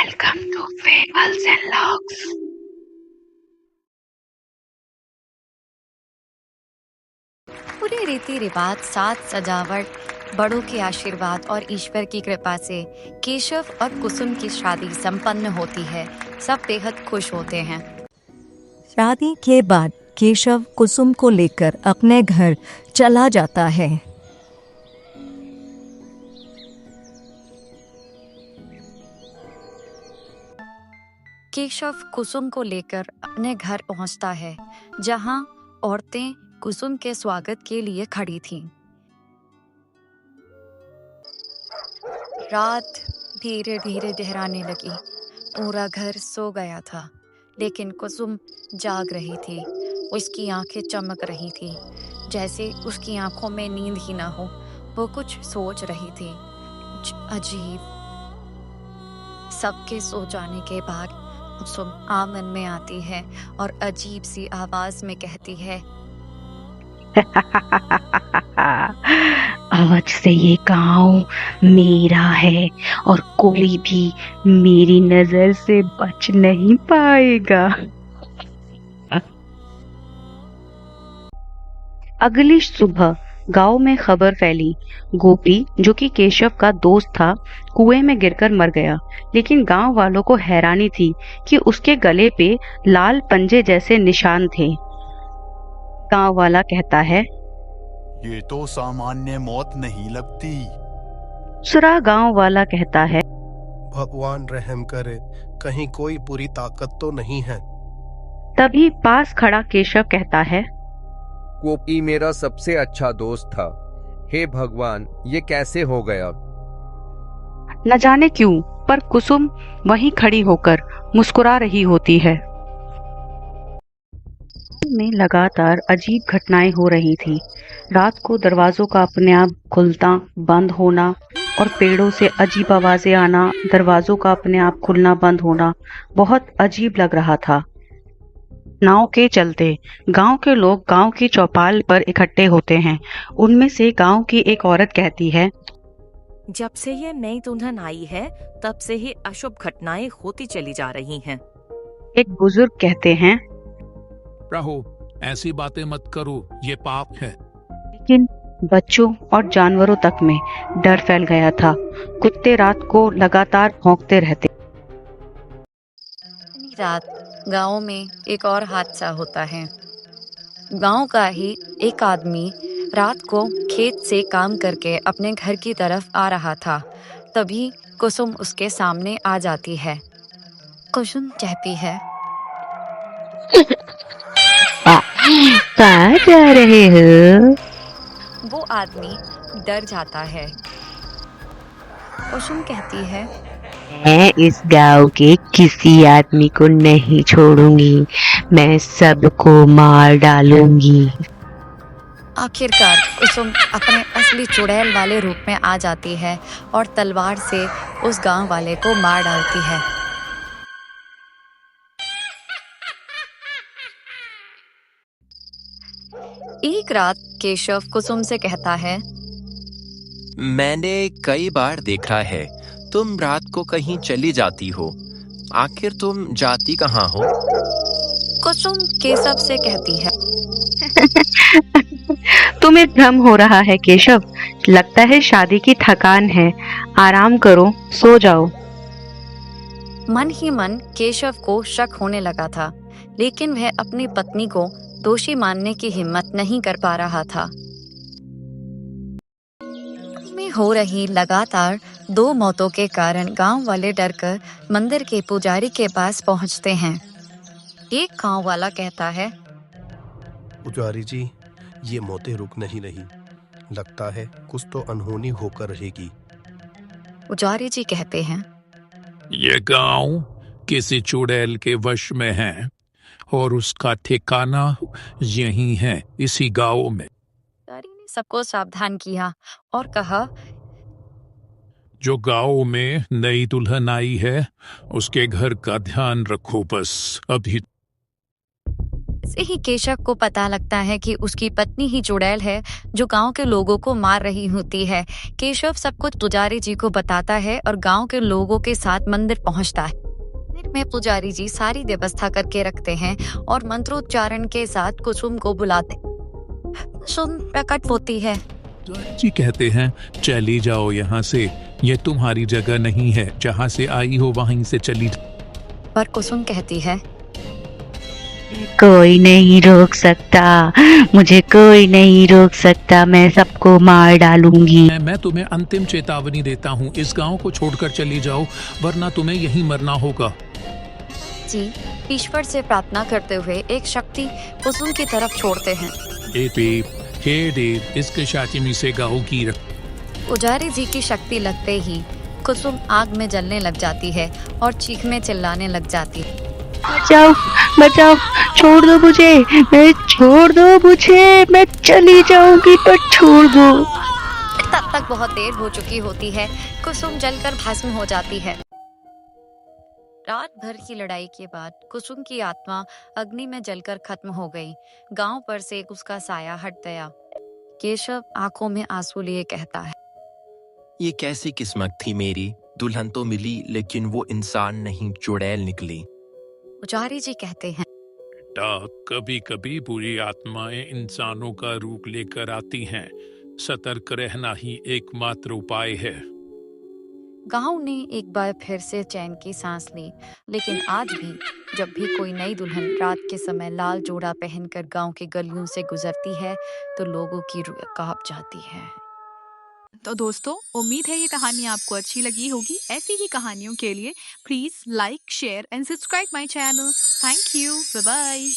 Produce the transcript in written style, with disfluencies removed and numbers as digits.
Welcome to Fables and Logs. पूरे रीति रिवाज, साज सजावट, बड़ों के आशीर्वाद और ईश्वर की कृपा से केशव और कुसुम की शादी संपन्न होती है। सब बेहद खुश होते हैं। शादी के बाद केशव कुसुम को लेकर अपने घर चला जाता है। केशव कुसुम को लेकर अपने घर पहुंचता है, जहां औरतें कुसुम के स्वागत के लिए खड़ी थीं। रात धीरे धीरे गहराने लगी। पूरा घर सो गया था, लेकिन कुसुम जाग रही थी। उसकी आंखें चमक रही थी, जैसे उसकी आंखों में नींद ही ना हो। वो कुछ सोच रही थी, कुछ अजीब। सबके सो जाने के बाद कुसुम आंगन में आती है और अजीब सी आवाज में कहती है, आज से ये गांव मेरा है और कोई भी मेरी नजर से बच नहीं पाएगा। अगली सुबह गांव में खबर फैली। गोपी, जो कि केशव का दोस्त था, कुएं में गिरकर मर गया। लेकिन गांव वालों को हैरानी थी कि उसके गले पे लाल पंजे जैसे निशान थे। गांव वाला कहता है, ये तो सामान्य मौत नहीं लगती। दूसरा गांव वाला कहता है, भगवान रहम करे, कहीं कोई बुरी ताकत तो नहीं है। तभी पास खड़ा केशव कहता है, गोपी मेरा सबसे अच्छा दोस्त था। हे भगवान, ये कैसे हो गया? न जाने क्यों, पर कुसुम वहीं खड़ी होकर मुस्कुरा रही होती है। में लगातार अजीब घटनाएं हो रही थी। रात को दरवाजों का अपने आप खुलना बंद होना और पेड़ों से अजीब आवाजें आना, दरवाजों का अपने आप खुलना बंद होना बहुत अजीब लग रहा था। नाव के चलते गांव के लोग गांव की चौपाल पर इकट्ठे होते हैं। उनमें से गांव की एक औरत कहती है, जब से ये नई दुल्हन आई है, तब से ही अशुभ घटनाएं होती चली जा रही हैं। एक बुजुर्ग कहते हैं, प्रभु, ऐसी बातें मत करो, ये पाप है। लेकिन बच्चों और जानवरों तक में डर फैल गया था। कुत्ते रात को लगातार भौंकते रहते। रात गांव में एक और हादसा होता है। गांव का ही एक आदमी रात को खेत से काम करके अपने घर की तरफ आ रहा था। तभी कुसुम उसके सामने आ जाती है। कुसुम कहती है, कहाँ जा रहे हो? वो आदमी डर जाता है। कुसुम कहती है, मैं इस गांव के किसी आदमी को नहीं छोड़ूंगी। मैं सबको मार डालूंगी। आखिरकार कुसुम अपने असली चुड़ैल वाले रूप में आ जाती है और तलवार से उस गांव वाले को मार डालती है। एक रात केशव कुसुम से कहता है, मैंने कई बार देखा है, तुम रात को कहीं चली जाती हो। आखिर तुम जाती कहाँ हो? कुसुम केशव से कहती है, तुम्हें भ्रम हो रहा है केशव। लगता है शादी की थकान है। आराम करो, सो जाओ। मन ही मन केशव को शक होने लगा था, लेकिन वह अपनी पत्नी को दोषी मानने की हिम्मत नहीं कर पा रहा था। में हो रही लगातार 2 मौतों के कारण गांव वाले डरकर मंदिर के पुजारी के पास पहुंचते हैं। एक गांव वाला कहता है, पुजारी जी, ये मौतें रुक नहीं रही। लगता है कुछ तो अनहोनी होकर रहेगी। पुजारी जी कहते हैं, ये गांव किसी चुड़ैल के वश में है और उसका ठिकाना यही है, इसी गांव में। पुजारी ने सबको सावधान किया और कहा, जो गांव में नई दुल्हन आई है, उसके घर का ध्यान रखो बस। अभी से ही केशव को पता लगता है कि उसकी पत्नी ही चुड़ैल है जो गांव के लोगों को मार रही होती है। केशव सब कुछ पुजारी जी को बताता है और गांव के लोगों के साथ मंदिर पहुंचता है। मंदिर में पुजारी जी सारी व्यवस्था करके रखते हैं और मंत्रोच्चारण के साथ कुसुम को बुलाते। कुसुम प्रकट होती है। जी कहते हैं चली जाओ यहाँ से, ये तुम्हारी जगह नहीं है, जहाँ से आई हो वहीं से चली जाओ। पर कुसुम कहती है कोई नहीं रोक सकता, मुझे कोई नहीं रोक सकता, मैं सबको मार डालूंगी। मैं तुम्हें अंतिम चेतावनी देता हूँ, इस गांव को छोड़कर चली जाओ वरना तुम्हें यहीं मरना होगा। जी ईश्वर से प्रार्थना करते हुए एक शक्ति कुसुम की तरफ छोड़ते हैं। हे देव, इसके शाचिनी से गाँव की रख। पुजारी जी की शक्ति लगते ही कुसुम आग में जलने लग जाती है और चीखने चिल्लाने लग जाती है। बचाओ बचाओ, छोड़ दो मुझे, छोड़ दो मुझे, मैं चली जाऊंगी पर छोड़ दो। तब तक बहुत देर हो चुकी होती है। कुसुम जलकर भस्म हो जाती है। रात भर की लड़ाई के बाद कुसुम की आत्मा अग्नि में जलकर खत्म हो गई। गांव पर से उसका साया हट गया। केशव आंखों में आंसू लिए कहता है, ये कैसी किस्मत थी मेरी, दुल्हन तो मिली लेकिन वो इंसान नहीं, चुड़ैल निकली। पुजारी जी कहते हैं, कभी कभी बुरी आत्माएं इंसानों का रूप लेकर आती हैं, सतर्क रहना ही एकमात्र उपाय है। गांव ने एक बार फिर से चैन की सांस ली, लेकिन आज भी जब भी कोई नई दुल्हन रात के समय लाल जोड़ा पहनकर गांव के गलियों से गुजरती है तो लोगों की रूह कांप जाती है। तो दोस्तों, उम्मीद है ये कहानी आपको अच्छी लगी होगी। ऐसी ही कहानियों के लिए please like, share and subscribe my channel. Thank you, bye bye.